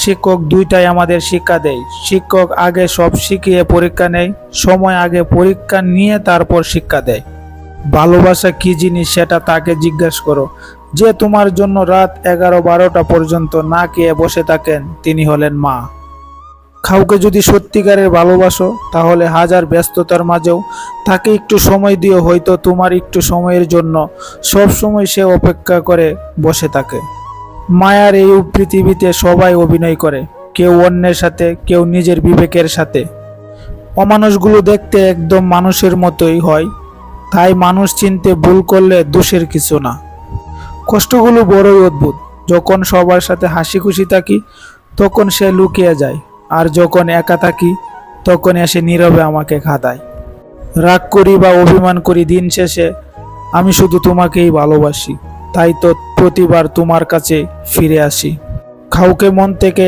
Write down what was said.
শিক্ষক দুইটাই আমাদের শিক্ষা দেয়। শিক্ষক আগে সব শিখিয়ে পরীক্ষা নেয়, সময় আগে পরীক্ষা নিয়ে তারপর শিক্ষা দেয়। ভালোবাসা কি জিনিস সেটা তাকে জিজ্ঞাসা করো। যে তোমার জন্য রাত 11-12টা পর্যন্ত না খেয়ে বসে থাকেন, তিনি হলেন মা। কাউকে যদি সত্যিকারের ভালোবাসো, তাহলে হাজার ব্যস্ততার মাঝেও তাকে একটু সময় দিও। হয়তো তোমার একটু সময়ের জন্য সব সময় সে অপেক্ষা করে বসে থাকে। মায়ার এই পৃথিবীতে সবাই অভিনয় করে, কেউ অন্যের সাথে, কেউ নিজের বিবেকের সাথে। অমানুষগুলো দেখতে একদম মানুষের মতোই হয়, তাই মানুষ চিনতে ভুল করলে দোষের কিছু না। কষ্টগুলো বড়ই অদ্ভুত। যখন সবার সাথে হাসি খুশি থাকি, তখন সে লুকিয়ে যায়, আর যখন একা থাকি তখন এসে নীরবে আমাকে খাদায়। রাগ করি বা অভিমান করি, দিন শেষে আমি শুধু তোমাকেই ভালোবাসি। তাই তো প্রতিবার তোমার কাছে ফিরে আসি। কাউকে মন থেকে